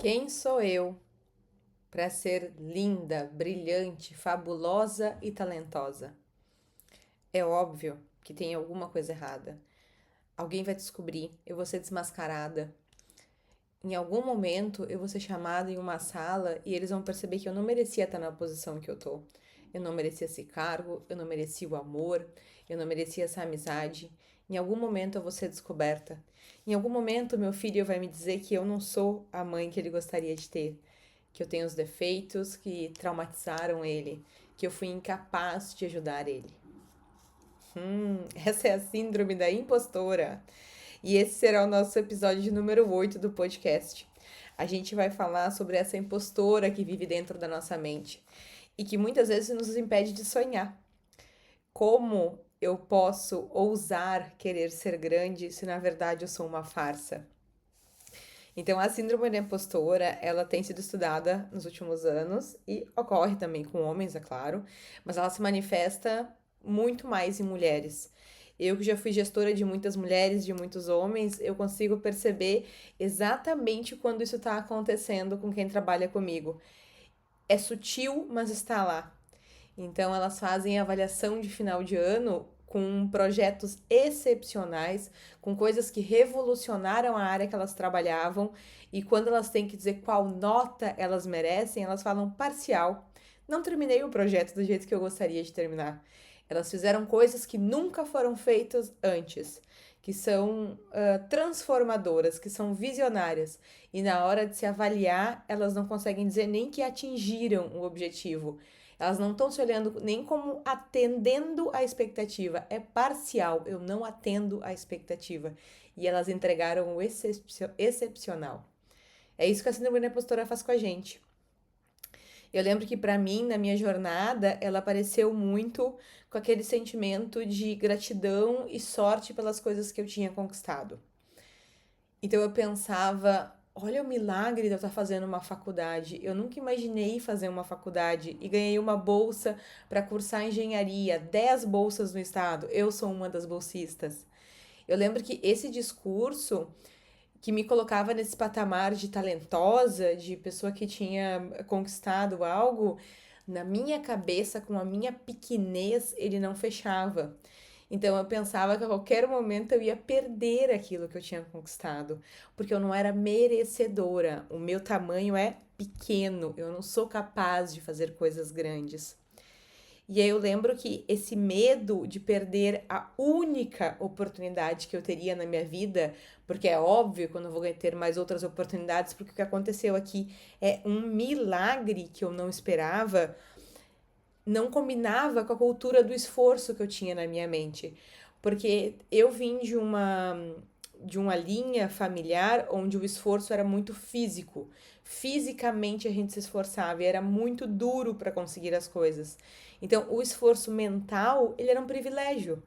Quem sou eu para ser linda, brilhante, fabulosa e talentosa? É óbvio que tem alguma coisa errada. Alguém vai descobrir, eu vou ser desmascarada. Em algum momento eu vou ser chamada em uma sala e eles vão perceber que eu não merecia estar na posição que eu tô. Eu não merecia esse cargo, eu não merecia o amor, eu não merecia essa amizade. Em algum momento eu vou ser descoberta. Em algum momento meu filho vai me dizer que eu não sou a mãe que ele gostaria de ter, que eu tenho os defeitos que traumatizaram ele, que eu fui incapaz de ajudar ele. Essa é a síndrome da impostora. E esse será o nosso episódio número 8 do podcast. A gente vai falar sobre essa impostora que vive dentro da nossa mente e que muitas vezes nos impede de sonhar. Como eu posso ousar querer ser grande se na verdade eu sou uma farsa? Então, a síndrome da impostora, ela tem sido estudada nos últimos anos e ocorre também com homens, é claro, mas ela se manifesta muito mais em mulheres. Eu que já fui gestora de muitas mulheres, de muitos homens, eu consigo perceber exatamente quando isso está acontecendo com quem trabalha comigo. É sutil, mas está lá. Então, elas fazem avaliação de final de ano com projetos excepcionais, com coisas que revolucionaram a área que elas trabalhavam, e quando elas têm que dizer qual nota elas merecem, elas falam parcial. Não terminei o projeto do jeito que eu gostaria de terminar. Elas fizeram coisas que nunca foram feitas antes, que são transformadoras, que são visionárias. E na hora de se avaliar, elas não conseguem dizer nem que atingiram o objetivo. Elas não estão se olhando nem como atendendo a expectativa. É parcial, eu não atendo a expectativa. E elas entregaram o excepcional. É isso que a síndrome da impostora faz com a gente. Eu lembro que para mim, na minha jornada, ela apareceu muito com aquele sentimento de gratidão e sorte pelas coisas que eu tinha conquistado. Então eu pensava, olha o milagre de eu estar fazendo uma faculdade. Eu nunca imaginei fazer uma faculdade e ganhei uma bolsa para cursar engenharia, 10 bolsas no estado. Eu sou uma das bolsistas. Eu lembro que esse discurso que me colocava nesse patamar de talentosa, de pessoa que tinha conquistado algo, na minha cabeça, com a minha pequenez, ele não fechava. Então eu pensava que a qualquer momento eu ia perder aquilo que eu tinha conquistado, porque eu não era merecedora. O meu tamanho é pequeno, eu não sou capaz de fazer coisas grandes. E aí eu lembro que esse medo de perder a única oportunidade que eu teria na minha vida, porque é óbvio quando eu vou ter mais outras oportunidades, porque o que aconteceu aqui é um milagre que eu não esperava, não combinava com a cultura do esforço que eu tinha na minha mente. Porque eu vim de uma linha familiar onde o esforço era muito físico. Fisicamente a gente se esforçava e era muito duro para conseguir as coisas. Então, o esforço mental, ele era um privilégio.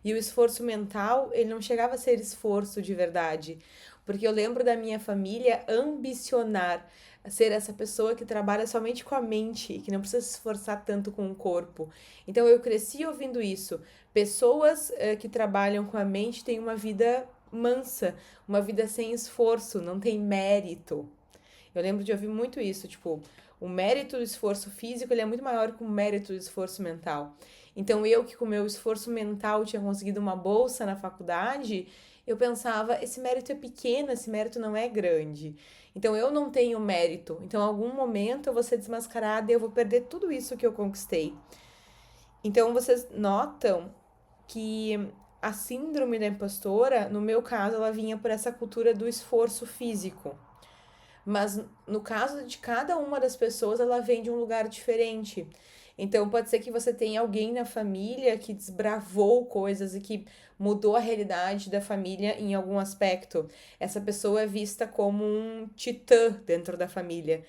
E o esforço mental, ele não chegava a ser esforço de verdade. Porque eu lembro da minha família ambicionar ser essa pessoa que trabalha somente com a mente e que não precisa se esforçar tanto com o corpo. Então eu cresci ouvindo isso. Pessoas que trabalham com a mente têm uma vida mansa, uma vida sem esforço, não tem mérito. Eu lembro de ouvir muito isso, tipo, o mérito do esforço físico ele é muito maior que o mérito do esforço mental. Então eu que com o meu esforço mental tinha conseguido uma bolsa na faculdade, eu pensava, esse mérito é pequeno, esse mérito não é grande. Então eu não tenho mérito. Então em algum momento eu vou ser desmascarada e eu vou perder tudo isso que eu conquistei. Então vocês notam que a síndrome da impostora, no meu caso, ela vinha por essa cultura do esforço físico. Mas no caso de cada uma das pessoas, ela vem de um lugar diferente. Então pode ser que você tenha alguém na família que desbravou coisas e que mudou a realidade da família em algum aspecto. Essa pessoa é vista como um titã dentro da família.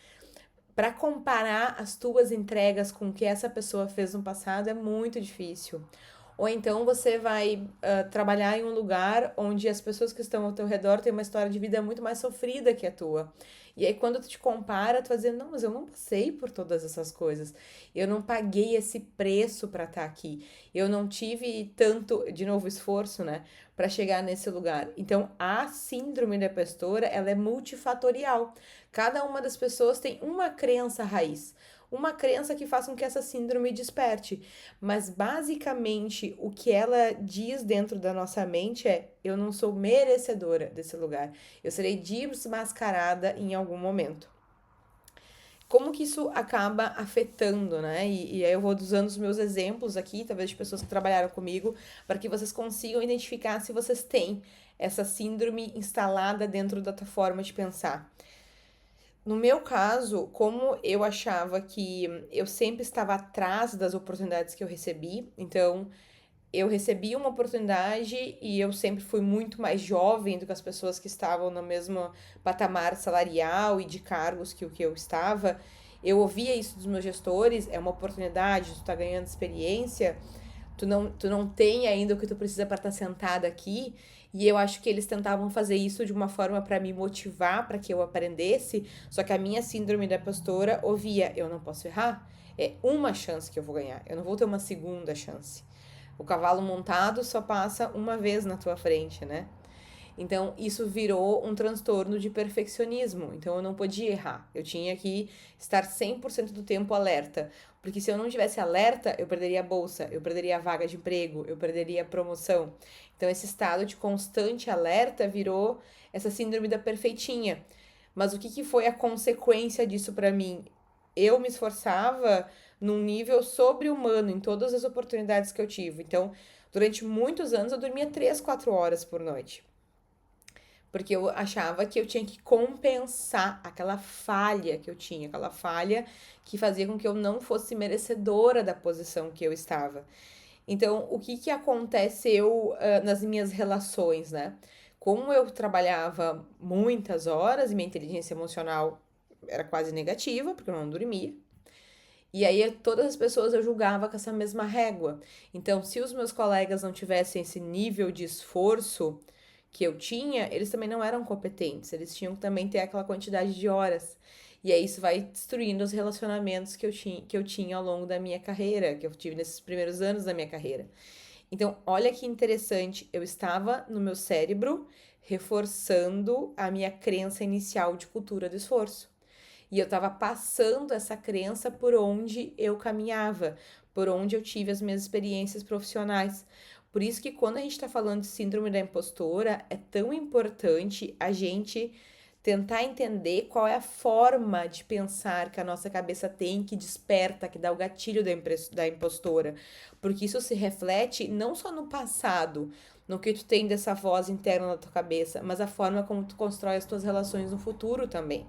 Para comparar as tuas entregas com o que essa pessoa fez no passado é muito difícil. Ou então você vai trabalhar em um lugar onde as pessoas que estão ao teu redor têm uma história de vida muito mais sofrida que a tua. E aí, quando tu te compara, tu vai dizer, não, mas eu não passei por todas essas coisas. Eu não paguei esse preço para estar aqui. Eu não tive tanto, de novo, esforço, né? para chegar nesse lugar. Então, a síndrome da impostora, ela é multifatorial. Cada uma das pessoas tem uma crença raiz, uma crença que faz com que essa síndrome desperte. Mas, basicamente, o que ela diz dentro da nossa mente é: eu não sou merecedora desse lugar. Eu serei desmascarada em algum momento. Como que isso acaba afetando, né? E aí eu vou usando os meus exemplos aqui, talvez de pessoas que trabalharam comigo, para que vocês consigam identificar se vocês têm essa síndrome instalada dentro da tua forma de pensar. No meu caso, como eu achava que eu sempre estava atrás das oportunidades que eu recebi, então eu recebi uma oportunidade e eu sempre fui muito mais jovem do que as pessoas que estavam no mesmo patamar salarial e de cargos que o que eu estava. Eu ouvia isso dos meus gestores, é uma oportunidade, tu tá ganhando experiência, tu não tem ainda o que tu precisa para estar sentada aqui. E eu acho que eles tentavam fazer isso de uma forma para me motivar, para que eu aprendesse. Só que a minha síndrome da impostora ouvia: eu não posso errar. É uma chance que eu vou ganhar. Eu não vou ter uma segunda chance. O cavalo montado só passa uma vez na tua frente, né? Então, isso virou um transtorno de perfeccionismo. Então, eu não podia errar. Eu tinha que estar 100% do tempo alerta. Porque se eu não tivesse alerta, eu perderia a bolsa, eu perderia a vaga de emprego, eu perderia a promoção. Então, esse estado de constante alerta virou essa síndrome da perfeitinha. Mas o que foi a consequência disso para mim? Eu me esforçava num nível sobre-humano em todas as oportunidades que eu tive. Então, durante muitos anos, eu dormia 3, 4 horas por noite. Porque eu achava que eu tinha que compensar aquela falha que eu tinha, aquela falha que fazia com que eu não fosse merecedora da posição que eu estava. Então, o que aconteceu nas minhas relações, né? Como eu trabalhava muitas horas e minha inteligência emocional era quase negativa, porque eu não dormia. E aí todas as pessoas eu julgava com essa mesma régua. Então, se os meus colegas não tivessem esse nível de esforço que eu tinha, eles também não eram competentes. Eles tinham que também ter aquela quantidade de horas. E aí isso vai destruindo os relacionamentos que eu tinha ao longo da minha carreira, que eu tive nesses primeiros anos da minha carreira. Então, olha que interessante, eu estava no meu cérebro reforçando a minha crença inicial de cultura do esforço. E eu estava passando essa crença por onde eu caminhava, por onde eu tive as minhas experiências profissionais. Por isso que quando a gente está falando de síndrome da impostora, é tão importante a gente tentar entender qual é a forma de pensar que a nossa cabeça tem, que desperta, que dá o gatilho da impostora. Porque isso se reflete não só no passado, no que tu tem dessa voz interna na tua cabeça, mas a forma como tu constrói as tuas relações no futuro também.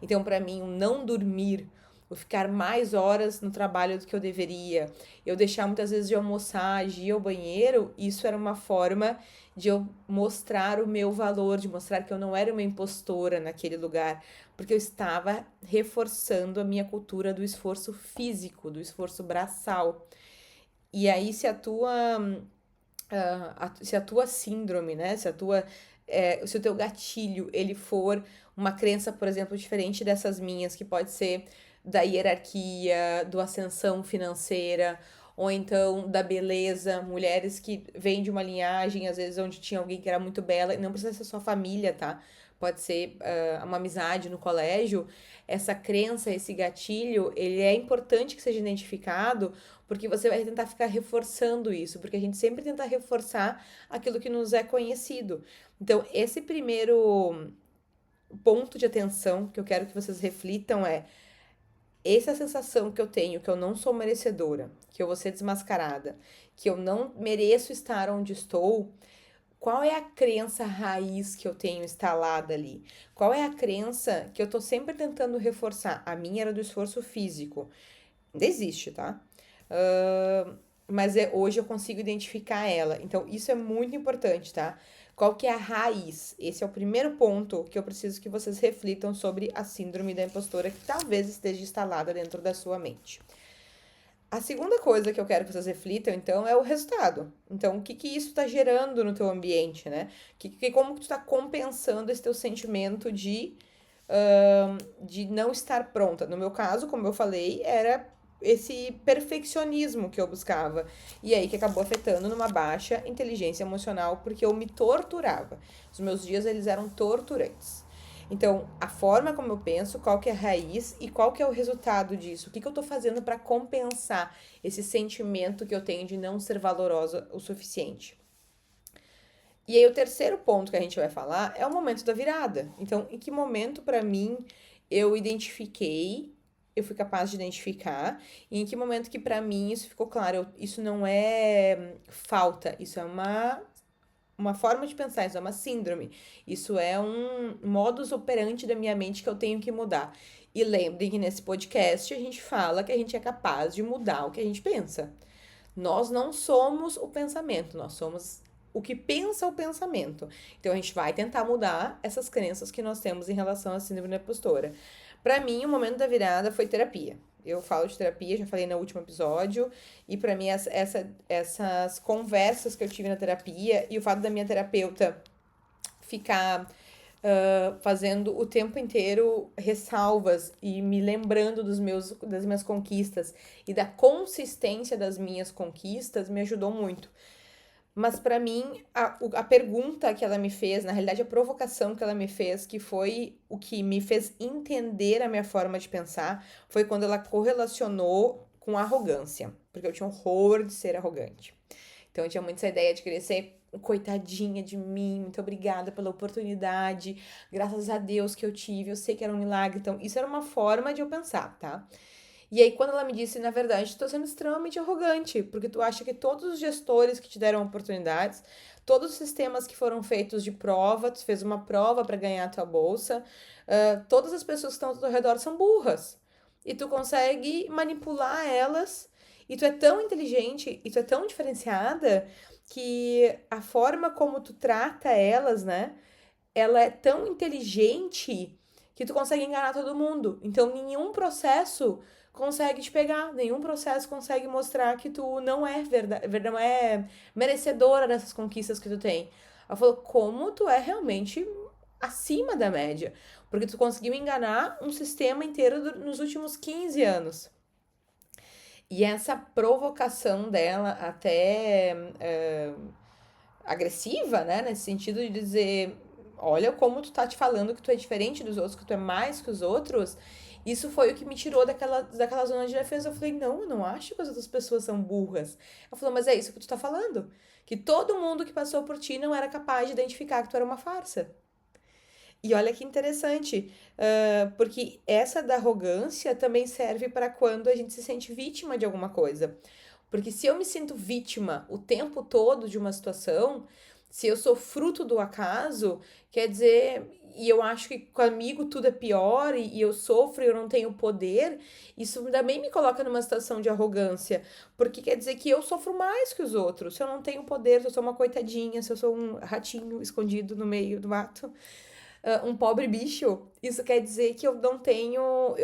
Então, para mim, o não dormir, o ficar mais horas no trabalho do que eu deveria, eu deixar muitas vezes de almoçar, de ir ao banheiro, isso era uma forma de eu mostrar o meu valor, de mostrar que eu não era uma impostora naquele lugar, porque eu estava reforçando a minha cultura do esforço físico, do esforço braçal. E aí, se a tua síndrome, né? Se o teu gatilho ele for uma crença, por exemplo, diferente dessas minhas, que pode ser da hierarquia, do ascensão financeira, ou então da beleza, mulheres que vêm de uma linhagem, às vezes, onde tinha alguém que era muito bela, e não precisa ser sua família, tá? Pode ser uma amizade no colégio. Essa crença, esse gatilho, ele é importante que seja identificado, porque você vai tentar ficar reforçando isso, porque a gente sempre tenta reforçar aquilo que nos é conhecido. Então, esse primeiro ponto de atenção que eu quero que vocês reflitam é: essa sensação que eu tenho, que eu não sou merecedora, que eu vou ser desmascarada, que eu não mereço estar onde estou, qual é a crença raiz que eu tenho instalada ali? Qual é a crença que eu tô sempre tentando reforçar? A minha era do esforço físico. Ainda existe, tá? Mas hoje eu consigo identificar ela. Então, isso é muito importante, tá? Qual que é a raiz? Esse é o primeiro ponto que eu preciso que vocês reflitam sobre a síndrome da impostora que talvez esteja instalada dentro da sua mente. A segunda coisa que eu quero que vocês reflitam, então, é o resultado. Então, o que isso está gerando no teu ambiente, né? Como que tu está compensando esse teu sentimento de não estar pronta. No meu caso, como eu falei, era esse perfeccionismo que eu buscava. E aí que acabou afetando numa baixa inteligência emocional, porque eu me torturava. Os meus dias, eles eram torturantes. Então, a forma como eu penso, qual que é a raiz e qual que é o resultado disso? O que eu tô fazendo para compensar esse sentimento que eu tenho de não ser valorosa o suficiente? E aí, o terceiro ponto que a gente vai falar é o momento da virada. Então, em que momento, para mim, eu identifiquei, eu fui capaz de identificar, e em que momento que, para mim, isso ficou claro? Isso não é falta, isso é uma forma de pensar, isso é uma síndrome. Isso é um modus operandi da minha mente que eu tenho que mudar. E lembrem que nesse podcast a gente fala que a gente é capaz de mudar o que a gente pensa. Nós não somos o pensamento, nós somos o que pensa o pensamento. Então a gente vai tentar mudar essas crenças que nós temos em relação à síndrome da impostora. Para mim, o momento da virada foi terapia. Eu falo de terapia, já falei no último episódio, e para mim essas conversas que eu tive na terapia e o fato da minha terapeuta ficar fazendo o tempo inteiro ressalvas e me lembrando das minhas conquistas e da consistência das minhas conquistas me ajudou muito. Mas para mim, a pergunta que ela me fez, na realidade a provocação que ela me fez, que foi o que me fez entender a minha forma de pensar, foi quando ela correlacionou com arrogância. Porque eu tinha horror de ser arrogante. Então eu tinha muito essa ideia de querer ser coitadinha de mim, muito obrigada pela oportunidade, graças a Deus que eu tive, eu sei que era um milagre. Então isso era uma forma de eu pensar, tá? E aí, quando ela me disse, na verdade, tu tá sendo extremamente arrogante, porque tu acha que todos os gestores que te deram oportunidades, todos os sistemas que foram feitos de prova, tu fez uma prova para ganhar a tua bolsa, todas as pessoas que estão ao teu redor são burras. E tu consegue manipular elas, e tu é tão inteligente, e tu é tão diferenciada, que a forma como tu trata elas, né, ela é tão inteligente que tu consegue enganar todo mundo. Então, nenhum processo consegue te pegar, nenhum processo consegue mostrar que tu não é não é merecedora dessas conquistas que tu tem. Ela falou, como tu é realmente acima da média, porque tu conseguiu enganar um sistema inteiro nos últimos 15 anos. E essa provocação dela, até agressiva, né? Nesse sentido de dizer, olha como tu tá te falando que tu é diferente dos outros, que tu é mais que os outros. Isso foi o que me tirou daquela zona de defesa. Eu falei, não, eu não acho que as outras pessoas são burras. Ela falou, mas é isso que tu tá falando. Que todo mundo que passou por ti não era capaz de identificar que tu era uma farsa. E olha que interessante, porque essa da arrogância também serve para quando a gente se sente vítima de alguma coisa. Porque se eu me sinto vítima o tempo todo de uma situação, se eu sou fruto do acaso, quer dizer, e eu acho que comigo tudo é pior e eu sofro e eu não tenho poder, isso também me coloca numa situação de arrogância. Porque quer dizer que eu sofro mais que os outros. Se eu não tenho poder, se eu sou uma coitadinha, se eu sou um ratinho escondido no meio do mato, um pobre bicho, isso quer dizer que eu não tenho.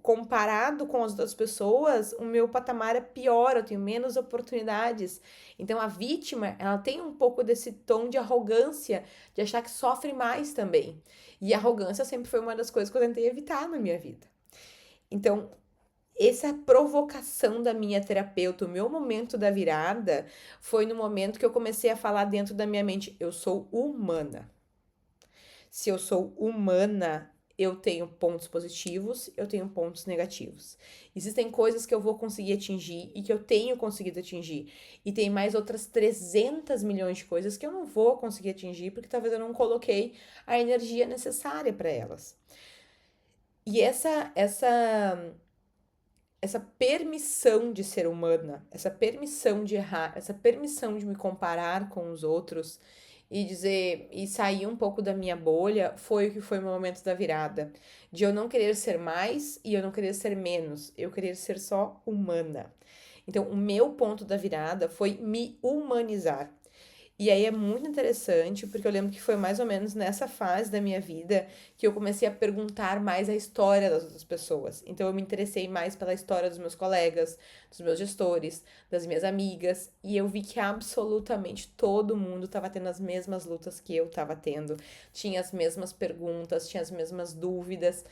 Comparado com as outras pessoas, o meu patamar é pior, eu tenho menos oportunidades. Então a vítima, ela tem um pouco desse tom de arrogância, de achar que sofre mais também. E a arrogância sempre foi uma das coisas que eu tentei evitar na minha vida. Então, essa provocação da minha terapeuta, o meu momento da virada, foi no momento que eu comecei a falar dentro da minha mente: eu sou humana. Se eu sou humana, eu tenho pontos positivos, eu tenho pontos negativos. Existem coisas que eu vou conseguir atingir e que eu tenho conseguido atingir. E tem mais outras 300 milhões de coisas que eu não vou conseguir atingir porque talvez eu não coloquei a energia necessária para elas. E essa permissão de ser humana, essa permissão de errar, essa permissão de me comparar com os outros e dizer e sair um pouco da minha bolha foi o que foi o meu momento da virada, de eu não querer ser mais e eu não querer ser menos, eu querer ser só humana. Então, o meu ponto da virada foi me humanizar. E aí é muito interessante, porque eu lembro que foi mais ou menos nessa fase da minha vida que eu comecei a perguntar mais a história das outras pessoas. Então eu me interessei mais pela história dos meus colegas, dos meus gestores, das minhas amigas, e eu vi que absolutamente todo mundo estava tendo as mesmas lutas que eu estava tendo, tinha as mesmas perguntas, tinha as mesmas dúvidas.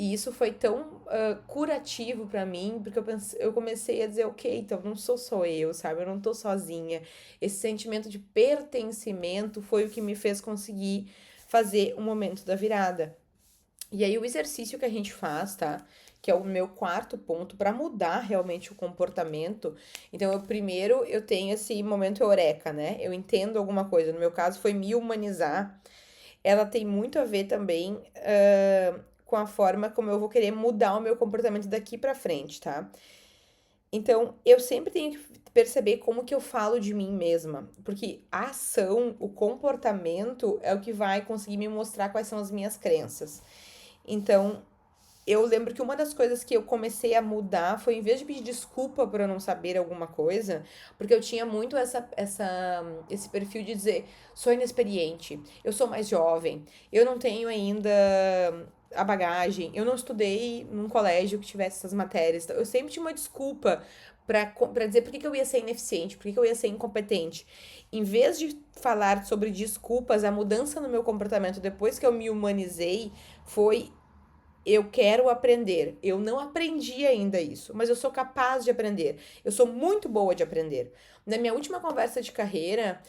E isso foi tão curativo pra mim, porque eu comecei a dizer, ok, então não sou só eu, sabe? Eu não tô sozinha. Esse sentimento de pertencimento foi o que me fez conseguir fazer o momento da virada. E aí o exercício que a gente faz, tá? Que é o meu quarto ponto para mudar realmente o comportamento. Então, primeiro eu tenho esse momento eureka, né? Eu entendo alguma coisa. No meu caso foi me humanizar. Ela tem muito a ver também com a forma como eu vou querer mudar o meu comportamento daqui para frente, tá? Então, eu sempre tenho que perceber como que eu falo de mim mesma, porque a ação, o comportamento é o que vai conseguir me mostrar quais são as minhas crenças. Então, eu lembro que uma das coisas que eu comecei a mudar foi, em vez de pedir desculpa por eu não saber alguma coisa, porque eu tinha muito esse perfil de dizer, sou inexperiente, eu sou mais jovem, eu não tenho ainda a bagagem, eu não estudei num colégio que tivesse essas matérias. Então, eu sempre tinha uma desculpa pra dizer por que eu ia ser ineficiente, por que eu ia ser incompetente. Em vez de falar sobre desculpas, a mudança no meu comportamento depois que eu me humanizei foi eu quero aprender. Eu não aprendi ainda isso, mas eu sou capaz de aprender. Eu sou muito boa de aprender. Na minha última conversa de carreira,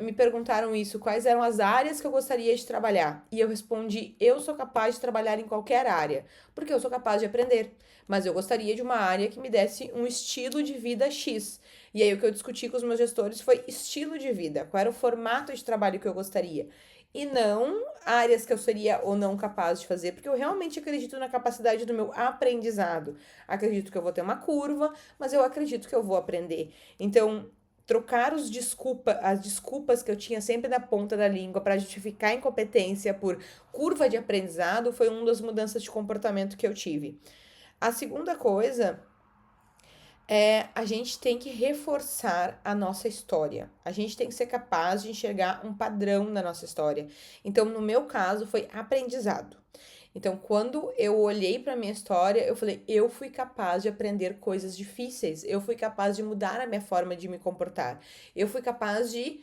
me perguntaram isso, quais eram as áreas que eu gostaria de trabalhar. E eu respondi, eu sou capaz de trabalhar em qualquer área, porque eu sou capaz de aprender. Mas eu gostaria de uma área que me desse um estilo de vida X. E aí o que eu discuti com os meus gestores foi estilo de vida, qual era o formato de trabalho que eu gostaria e não áreas que eu seria ou não capaz de fazer, porque eu realmente acredito na capacidade do meu aprendizado. Acredito que eu vou ter uma curva, mas eu acredito que eu vou aprender. Então, trocar as desculpas que eu tinha sempre na ponta da língua para justificar a incompetência por curva de aprendizado foi uma das mudanças de comportamento que eu tive. A segunda coisa a gente tem que reforçar a nossa história. A gente tem que ser capaz de enxergar um padrão na nossa história. Então, no meu caso, foi aprendizado. Então, quando eu olhei para minha história, eu falei, eu fui capaz de aprender coisas difíceis, eu fui capaz de mudar a minha forma de me comportar, eu fui capaz de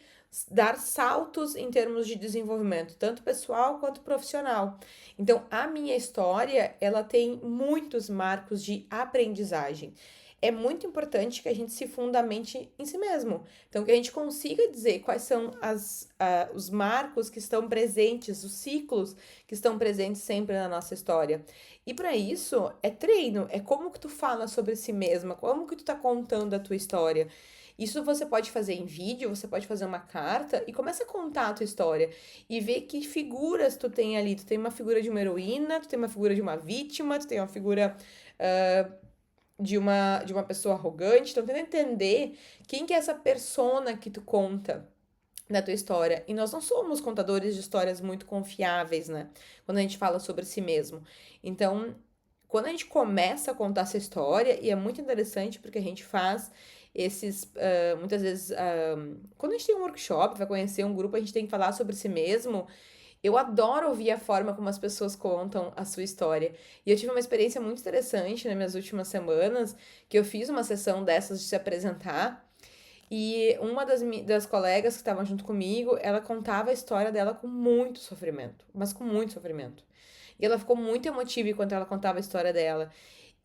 dar saltos em termos de desenvolvimento, tanto pessoal quanto profissional. Então, a minha história, ela tem muitos marcos de aprendizagem. É muito importante que a gente se fundamente em si mesmo. Então, que a gente consiga dizer quais são os marcos que estão presentes, os ciclos que estão presentes sempre na nossa história. E para isso, é treino, é como que tu fala sobre si mesma, como que tu tá contando a tua história. Isso você pode fazer em vídeo, você pode fazer uma carta e começa a contar a tua história e ver que figuras tu tem ali. Tu tem uma figura de uma heroína, tu tem uma figura de uma vítima, tu tem uma figura de uma pessoa arrogante. Então, tenta entender quem que é essa persona que tu conta na tua história. E nós não somos contadores de histórias muito confiáveis, né? Quando a gente fala sobre si mesmo. Então, quando a gente começa a contar essa história, e é muito interessante porque a gente faz muitas vezes, quando a gente tem um workshop, vai conhecer um grupo, a gente tem que falar sobre si mesmo. Eu adoro ouvir a forma como as pessoas contam a sua história. E eu tive uma experiência muito interessante nas minhas últimas semanas, que eu fiz uma sessão dessas de se apresentar. E uma das colegas que estavam junto comigo, ela contava a história dela com muito sofrimento, mas com muito sofrimento. E ela ficou muito emotiva enquanto ela contava a história dela.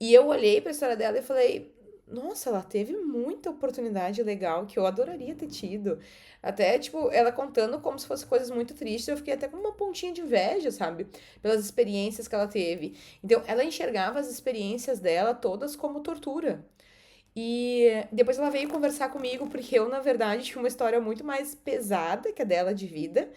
E eu olhei para a história dela e falei: nossa, ela teve muita oportunidade legal que eu adoraria ter tido. Até, tipo, ela contando como se fossem coisas muito tristes, eu fiquei até com uma pontinha de inveja, sabe? Pelas experiências que ela teve. Então, ela enxergava as experiências dela todas como tortura. E depois ela veio conversar comigo, porque eu, na verdade, tinha uma história muito mais pesada que a dela de vida.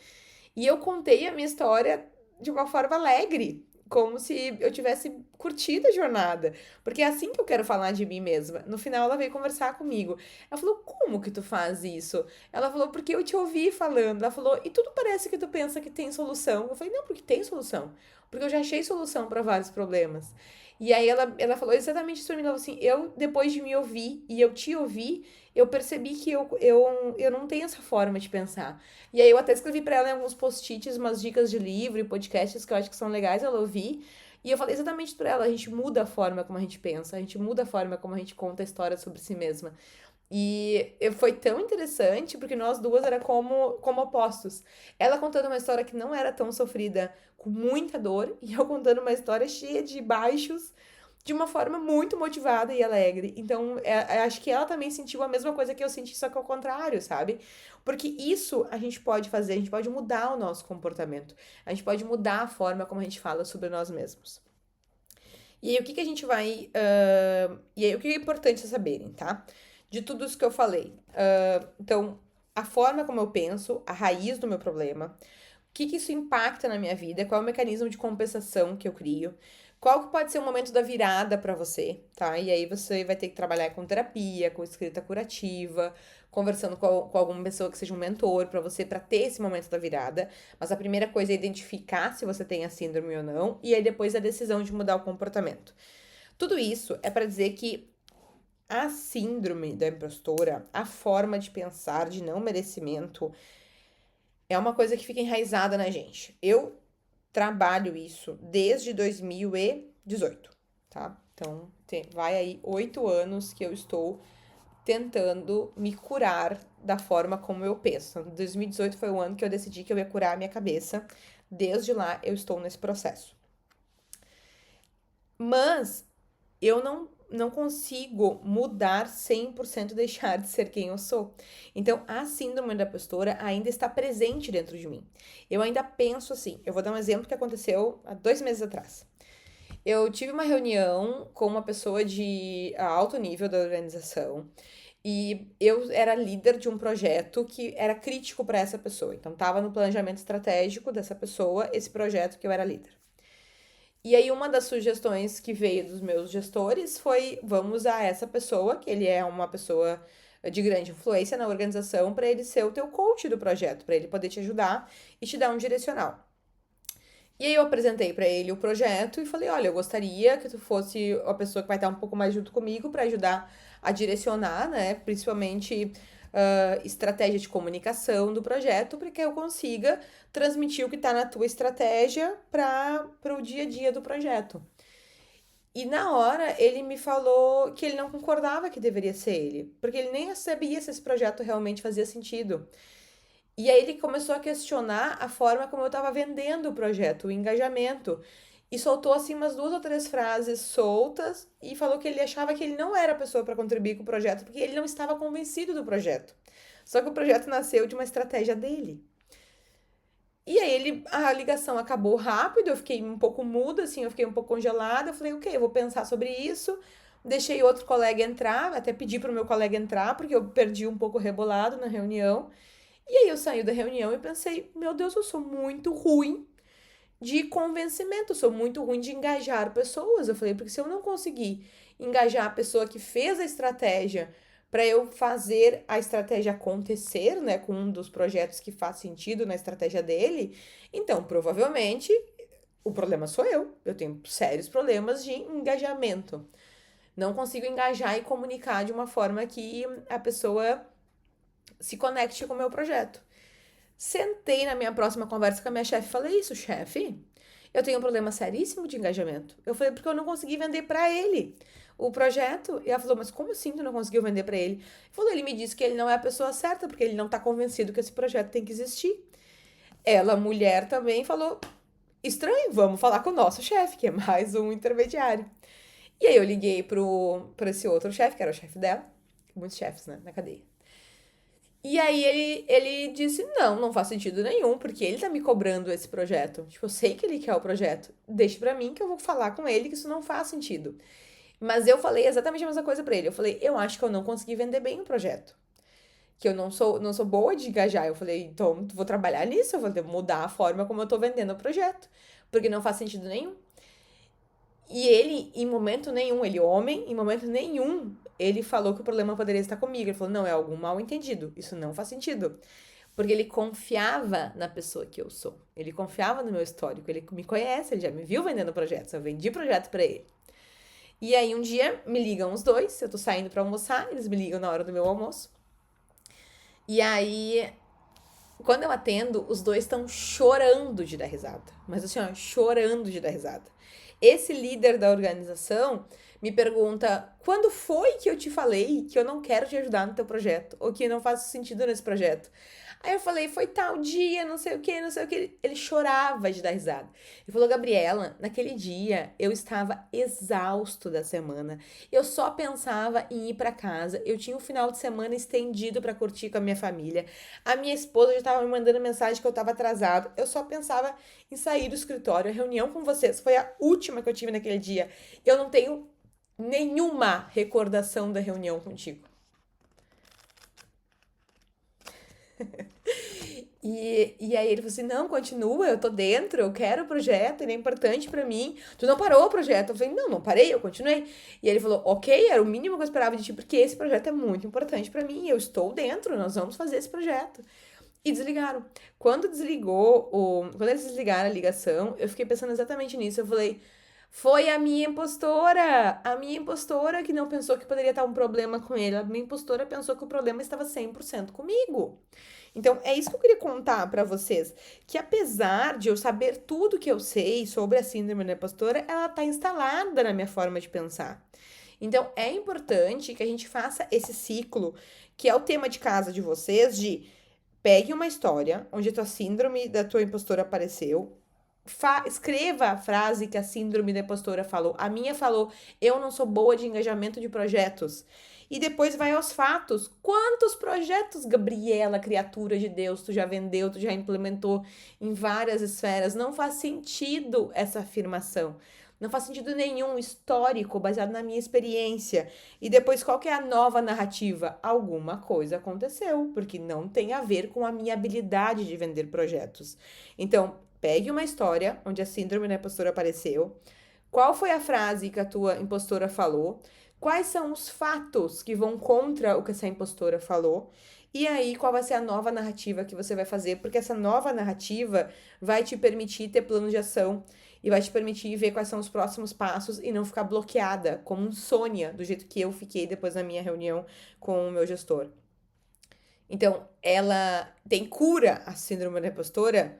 E eu contei a minha história de uma forma alegre, como se eu tivesse curtido a jornada. Porque é assim que eu quero falar de mim mesma. No final, ela veio conversar comigo. Ela falou: como que tu faz isso? Ela falou: porque eu te ouvi falando. Ela falou: e tudo parece que tu pensa que tem solução. Eu falei: não, porque tem solução. Porque eu já achei solução para vários problemas. E aí ela falou exatamente isso pra mim. Ela falou assim: eu, depois de me ouvir e eu te ouvir, eu percebi que eu não tenho essa forma de pensar. E aí eu até escrevi pra ela em alguns post-its umas dicas de livro e podcasts que eu acho que são legais ela ouvir. E eu falei exatamente pra ela: a gente muda a forma como a gente pensa, a gente muda a forma como a gente conta a história sobre si mesma. Foi tão interessante porque nós duas era como opostos. Ela contando uma história que não era tão sofrida, com muita dor, e eu contando uma história cheia de baixos, de uma forma muito motivada e alegre. Então, acho que ela também sentiu a mesma coisa que eu senti, só que ao contrário, sabe? Porque isso a gente pode fazer, a gente pode mudar o nosso comportamento, a gente pode mudar a forma como a gente fala sobre nós mesmos. E aí, o que que a gente vai. E aí, o que é importante vocês saberem, tá? De tudo isso que eu falei. Então, a forma como eu penso, a raiz do meu problema, o que que isso impacta na minha vida, qual é o mecanismo de compensação que eu crio, qual que pode ser o momento da virada pra você, tá? E aí você vai ter que trabalhar com terapia, com escrita curativa, conversando com alguma pessoa que seja um mentor pra você, pra ter esse momento da virada. Mas a primeira coisa é identificar se você tem a síndrome ou não, e aí depois a decisão de mudar o comportamento. Tudo isso é pra dizer que a síndrome da impostora, a forma de pensar de não merecimento, é uma coisa que fica enraizada na gente. Eu trabalho isso desde 2018, tá? Então, vai aí 8 anos que eu estou tentando me curar da forma como eu penso. 2018 foi o ano que eu decidi que eu ia curar a minha cabeça. Desde lá eu estou nesse processo. Mas eu não consigo mudar 100%, deixar de ser quem eu sou. Então, a síndrome da postura ainda está presente dentro de mim. Eu ainda penso assim. Eu vou dar um exemplo que aconteceu há 2 meses atrás. Eu tive uma reunião com uma pessoa de alto nível da organização e eu era líder de um projeto que era crítico para essa pessoa. Então, estava no planejamento estratégico dessa pessoa esse projeto que eu era líder. E aí, uma das sugestões que veio dos meus gestores foi: vamos usar essa pessoa, que ele é uma pessoa de grande influência na organização, para ele ser o teu coach do projeto, para ele poder te ajudar e te dar um direcional. E aí eu apresentei para ele o projeto e falei: olha, eu gostaria que tu fosse a pessoa que vai estar um pouco mais junto comigo para ajudar a direcionar, né? Principalmente estratégia de comunicação do projeto, para que eu consiga transmitir o que está na tua estratégia para o dia a dia do projeto. E na hora ele me falou que ele não concordava que deveria ser ele, porque ele nem sabia se esse projeto realmente fazia sentido. E aí ele começou a questionar a forma como eu estava vendendo o projeto, o engajamento. E soltou assim umas 2 ou 3 frases soltas e falou que ele achava que ele não era a pessoa para contribuir com o projeto, porque ele não estava convencido do projeto. Só que o projeto nasceu de uma estratégia dele. E aí a ligação acabou rápido, eu fiquei um pouco muda, assim, eu fiquei um pouco congelada. Eu falei, ok, eu vou pensar sobre isso. Deixei outro colega entrar, até pedi pro meu colega entrar, porque eu perdi um pouco rebolado na reunião. E aí eu saí da reunião e pensei, meu Deus, eu sou muito ruim de convencimento, eu sou muito ruim de engajar pessoas. Eu falei, porque se eu não conseguir engajar a pessoa que fez a estratégia para eu fazer a estratégia acontecer, né, com um dos projetos que faz sentido na estratégia dele, então provavelmente o problema sou eu. Eu tenho sérios problemas de engajamento. Não consigo engajar e comunicar de uma forma que a pessoa se conecte com o meu projeto. Sentei na minha próxima conversa com a minha chefe e falei: isso, chefe, eu tenho um problema seríssimo de engajamento. Eu falei, porque eu não consegui vender para ele o projeto. E ela falou, mas como assim tu não conseguiu vender para ele? Ele falou, ele me disse que ele não é a pessoa certa, porque ele não tá convencido que esse projeto tem que existir. Ela, mulher, também falou, estranho, vamos falar com o nosso chefe, que é mais um intermediário. E aí eu liguei pra esse outro chefe, que era o chefe dela, muitos chefes, né, na cadeia. E aí ele disse, não faz sentido nenhum, porque ele tá me cobrando esse projeto. Tipo, eu sei que ele quer o projeto. Deixa pra mim que eu vou falar com ele que isso não faz sentido. Mas eu falei exatamente a mesma coisa pra ele. Eu falei, eu acho que eu não consegui vender bem o projeto. Que eu não sou boa de engajar. Eu falei, então vou trabalhar nisso, eu vou mudar a forma como eu tô vendendo o projeto. Porque não faz sentido nenhum. E ele, em momento nenhum, ele homem, em momento nenhum, ele falou que o problema poderia estar comigo. Ele falou, não, é algum mal entendido. Isso não faz sentido. Porque ele confiava na pessoa que eu sou. Ele confiava no meu histórico. Ele me conhece, ele já me viu vendendo projetos. Eu vendi projeto para ele. E aí um dia me ligam os dois. Eu tô saindo para almoçar, eles me ligam na hora do meu almoço. E aí Quando eu atendo, os dois estão chorando de dar risada. Mas assim, ó, chorando de dar risada. Esse líder da organização me pergunta: quando foi que eu te falei que eu não quero te ajudar no teu projeto? Ou que não faz sentido nesse projeto? Aí eu falei: foi tal dia, não sei o que, não sei o que. Ele chorava de dar risada. Ele falou: Gabriela, naquele dia eu estava exausto da semana. Eu só pensava em ir para casa. Eu tinha um final de semana estendido para curtir com a minha família. A minha esposa já estava me mandando mensagem que eu estava atrasado. Eu só pensava em sair do escritório. A reunião com vocês foi a última que eu tive naquele dia. Eu não tenho nenhuma recordação da reunião contigo. E aí ele falou assim: não, continua, eu tô dentro, eu quero o projeto, ele é importante pra mim. Tu não parou o projeto? Eu falei: não, não parei, eu continuei. E ele falou: ok, era o mínimo que eu esperava de ti, porque esse projeto é muito importante pra mim, eu estou dentro, nós vamos fazer esse projeto. E desligaram. Quando eles desligaram a ligação, eu fiquei pensando exatamente nisso. Eu falei: foi a minha impostora que não pensou que poderia estar um problema com ele. A minha impostora pensou que o problema estava 100% comigo. Então, é isso que eu queria contar pra vocês, que apesar de eu saber tudo que eu sei sobre a síndrome da impostora, ela tá instalada na minha forma de pensar. Então, é importante que a gente faça esse ciclo, que é o tema de casa de vocês, de pegue uma história onde a tua síndrome da tua impostora apareceu, escreva a frase que a síndrome da impostora falou. A minha falou: eu não sou boa de engajamento de projetos. E depois vai aos fatos. Quantos projetos, Gabriela, criatura de Deus, tu já vendeu, tu já implementou em várias esferas? Não faz sentido essa afirmação. Não faz sentido nenhum histórico baseado na minha experiência. E depois, qual que é a nova narrativa? Alguma coisa aconteceu, porque não tem a ver com a minha habilidade de vender projetos. Então, pegue uma história onde a síndrome da impostora apareceu. Qual foi a frase que a tua impostora falou? Quais são os fatos que vão contra o que essa impostora falou? E aí, qual vai ser a nova narrativa que você vai fazer? Porque essa nova narrativa vai te permitir ter plano de ação e vai te permitir ver quais são os próximos passos e não ficar bloqueada, como Sônia, do jeito que eu fiquei depois da minha reunião com o meu gestor. Então, ela tem cura a síndrome da impostora?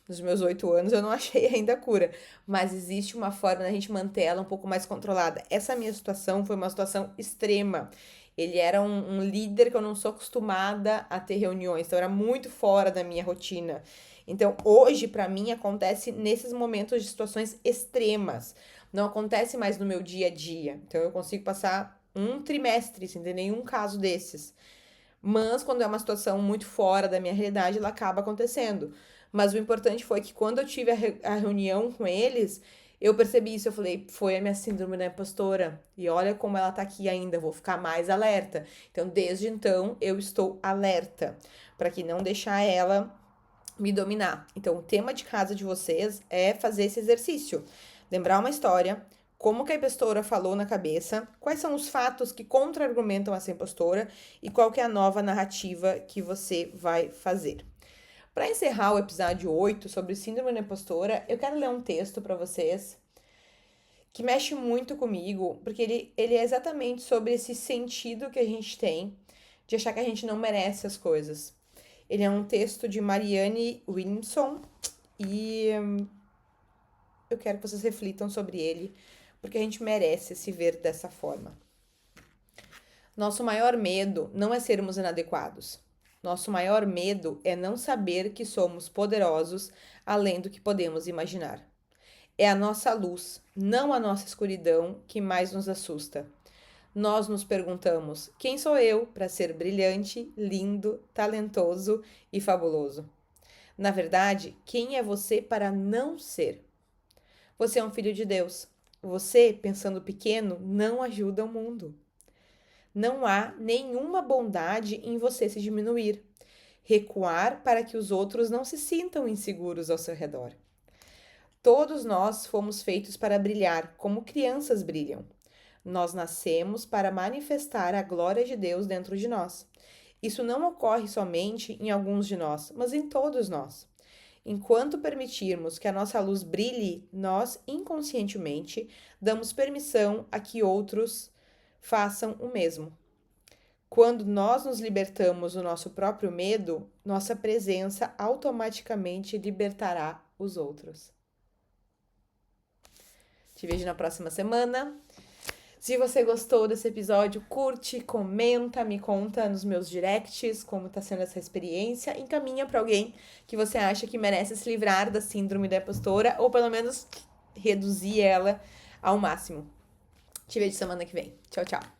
Nos meus 8 anos eu não achei ainda a cura, mas existe uma forma da gente manter ela um pouco mais controlada. Essa minha situação foi uma situação extrema. Ele era um líder que eu não sou acostumada a ter reuniões, então era muito fora da minha rotina. Então, hoje, para mim, acontece nesses momentos de situações extremas. Não acontece mais no meu dia a dia. Então, eu consigo passar um trimestre sem ter nenhum caso desses. Mas quando é uma situação muito fora da minha realidade, ela acaba acontecendo. Mas o importante foi que quando eu tive a reunião com eles, eu percebi isso. Eu falei: foi a minha síndrome da impostora. E olha como ela tá aqui ainda, vou ficar mais alerta. Então, desde então, eu estou alerta para que não deixar ela me dominar. Então, o tema de casa de vocês é fazer esse exercício. Lembrar uma história, como que a impostora falou na cabeça, quais são os fatos que contra-argumentam essa impostora e qual que é a nova narrativa que você vai fazer. Para encerrar o episódio 8 sobre síndrome da impostora, eu quero ler um texto para vocês que mexe muito comigo, porque ele é exatamente sobre esse sentido que a gente tem de achar que a gente não merece as coisas. Ele é um texto de Marianne Williamson e eu quero que vocês reflitam sobre ele, porque a gente merece se ver dessa forma. Nosso maior medo não é sermos inadequados. Nosso maior medo é não saber que somos poderosos além do que podemos imaginar. É a nossa luz, não a nossa escuridão, que mais nos assusta. Nós nos perguntamos: quem sou eu para ser brilhante, lindo, talentoso e fabuloso? Na verdade, quem é você para não ser? Você é um filho de Deus. Você, pensando pequeno, não ajuda o mundo. Não há nenhuma bondade em você se diminuir, recuar para que os outros não se sintam inseguros ao seu redor. Todos nós fomos feitos para brilhar, como crianças brilham. Nós nascemos para manifestar a glória de Deus dentro de nós. Isso não ocorre somente em alguns de nós, mas em todos nós. Enquanto permitirmos que a nossa luz brilhe, nós, inconscientemente, damos permissão a que outros façam o mesmo. Quando nós nos libertamos do nosso próprio medo, nossa presença automaticamente libertará os outros. Te vejo na próxima semana. Se você gostou desse episódio, curte, comenta, me conta nos meus directs como está sendo essa experiência. Encaminha para alguém que você acha que merece se livrar da síndrome da impostora ou pelo menos reduzir ela ao máximo. Te vejo semana que vem. Tchau, tchau.